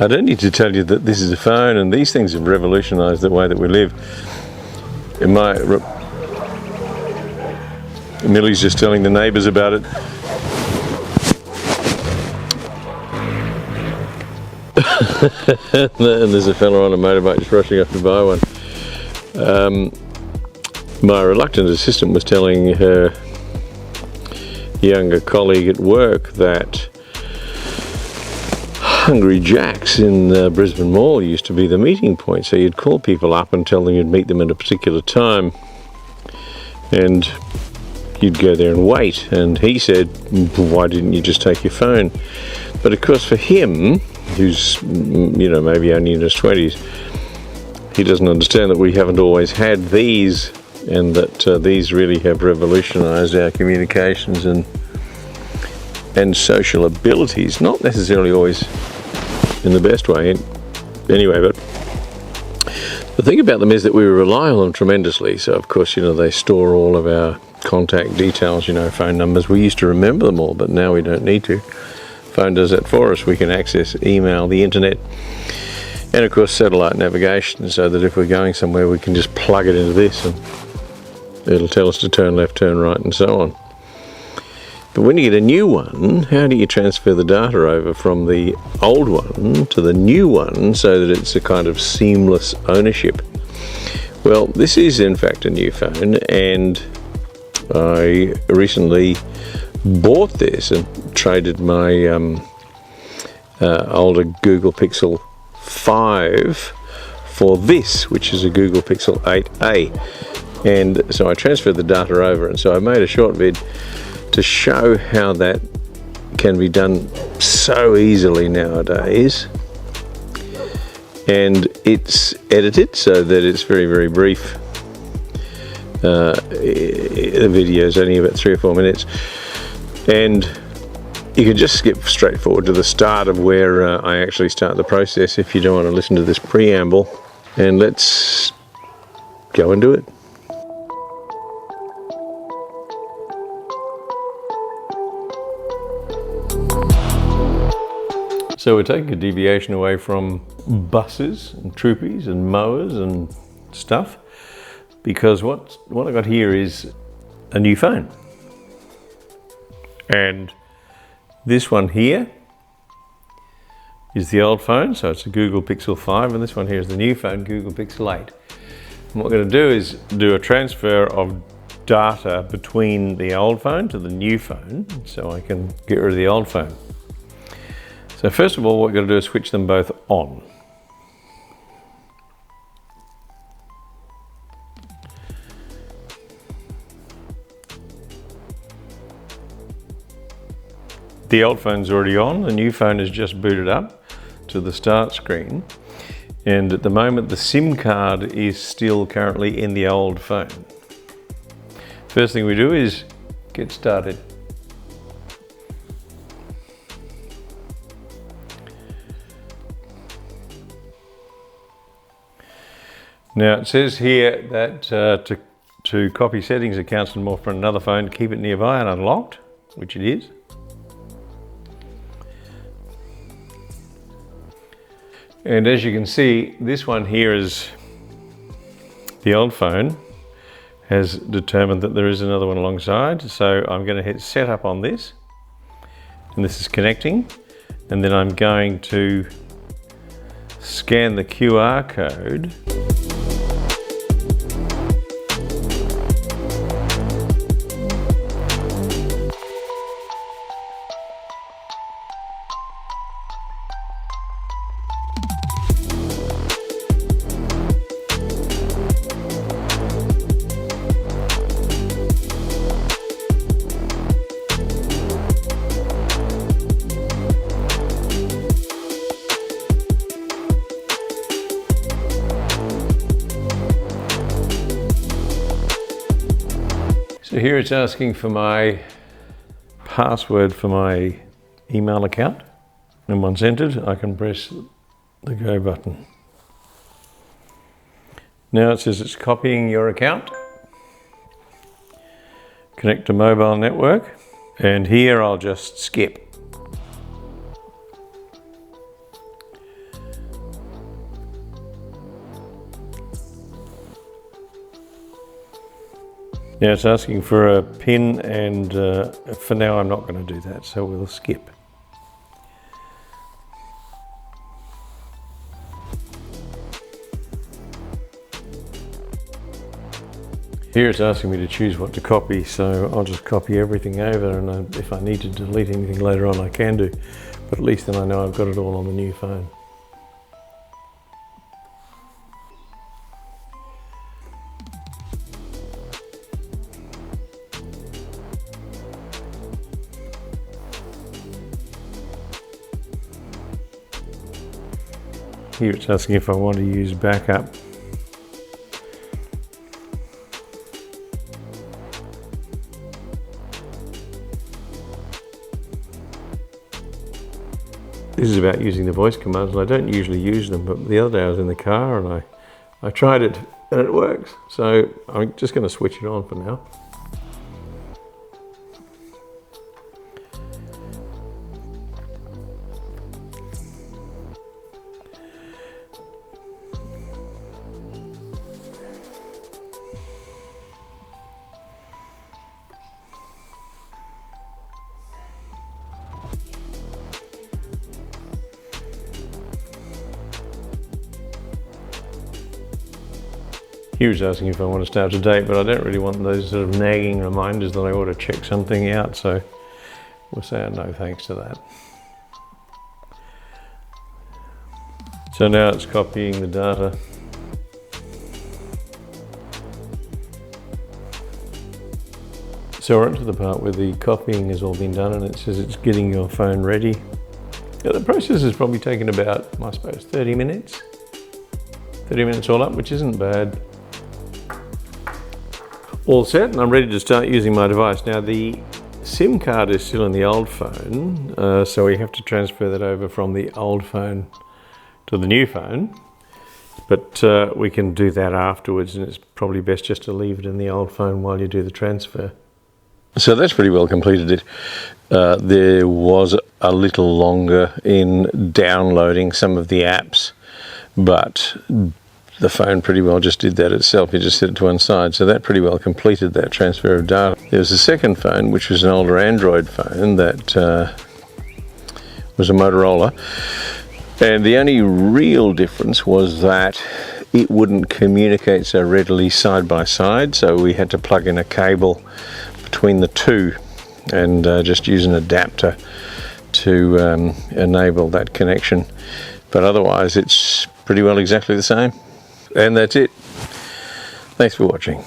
I don't need to tell you that this is a phone, and these things have revolutionised the way that we live. Millie's just telling the neighbours about it. And there's a fella on a motorbike just rushing up to buy one. My reluctant assistant was telling her younger colleague at work that Hungry Jack's in Brisbane Mall used to be the meeting point, so you'd call people up and tell them you'd meet them at a particular time, and you'd go there and wait. And he said, why didn't you just take your phone? But of course for him, who's maybe only in his 20s, he doesn't understand that we haven't always had these, and that these really have revolutionised our communications and social abilities, not necessarily always in the best way anyway, but the thing about them is that we rely on them tremendously. So of course, they store all of our contact details, phone numbers. We used to remember them all, but now we don't need to. Phone does that for us. We can access email, the internet, and of course satellite navigation, so that if we're going somewhere we can just plug it into this and it'll tell us to turn left, turn right, and so on. But when you get a new one, how do you transfer the data over from the old one to the new one so that it's a kind of seamless ownership? Well, this is in fact a new phone, and I recently bought this and traded my older Google Pixel 5 for this, which is a Google Pixel 8a. And so I transferred the data over, and so I made a short vid to show how that can be done so easily nowadays. And it's edited so that it's very, very brief. The video is only about 3 or 4 minutes, and you can just skip straight forward to the start of where I actually start the process if you don't want to listen to this preamble. And let's go and do it. So we're taking a deviation away from buses and troopies and mowers and stuff, because what I got here is a new phone. And this one here is the old phone, so it's a Google Pixel 5, and this one here is the new phone, Google Pixel 8. And what we're going to do is do a transfer of data between the old phone to the new phone, so I can get rid of the old phone. So first of all, what we're going to do is switch them both on. The old phone's already on, the new phone is just booted up to the start screen, and at the moment the SIM card is still currently in the old phone. First thing we do is get started. Now it says here that to copy settings, accounts and more from another phone, keep it nearby and unlocked, which it is. And as you can see, this one here is the old phone, has determined that there is another one alongside. So I'm going to hit setup on this, and this is connecting, and then I'm going to scan the QR code. So here it's asking for my password for my email account, and once entered I can press the go button. Now it says it's copying your account, connect to mobile network, and here I'll just skip. Now it's asking for a pin, and for now I'm not going to do that, so we'll skip. Here it's asking me to choose what to copy, so I'll just copy everything over, and if I need to delete anything later on I can do, but at least then I know I've got it all on the new phone. Here it's asking if I want to use backup. This is about using the voice commands, and I don't usually use them, but the other day I was in the car and I tried it and it works. So I'm just going to switch it on for now. Here it's asking if I want to stay up to date, but I don't really want those sort of nagging reminders that I ought to check something out, so we'll say no thanks to that. So now it's copying the data. So we're up to the part where the copying has all been done, and it says it's getting your phone ready. Now, the process has probably taken about, I suppose, 30 minutes. 30 minutes all up, which isn't bad. All set, and I'm ready to start using my device. Now the SIM card is still in the old phone, so we have to transfer that over from the old phone to the new phone. But we can do that afterwards, and it's probably best just to leave it in the old phone while you do the transfer. So that's pretty well completed it. There was a little longer in downloading some of the apps, but the phone pretty well just did that itself. You just set it to one side, so that pretty well completed that transfer of data. There was a second phone, which was an older Android phone that was a Motorola, and the only real difference was that it wouldn't communicate so readily side by side, so we had to plug in a cable between the two and just use an adapter to enable that connection. But otherwise it's pretty well exactly the same. And that's it. Thanks for watching.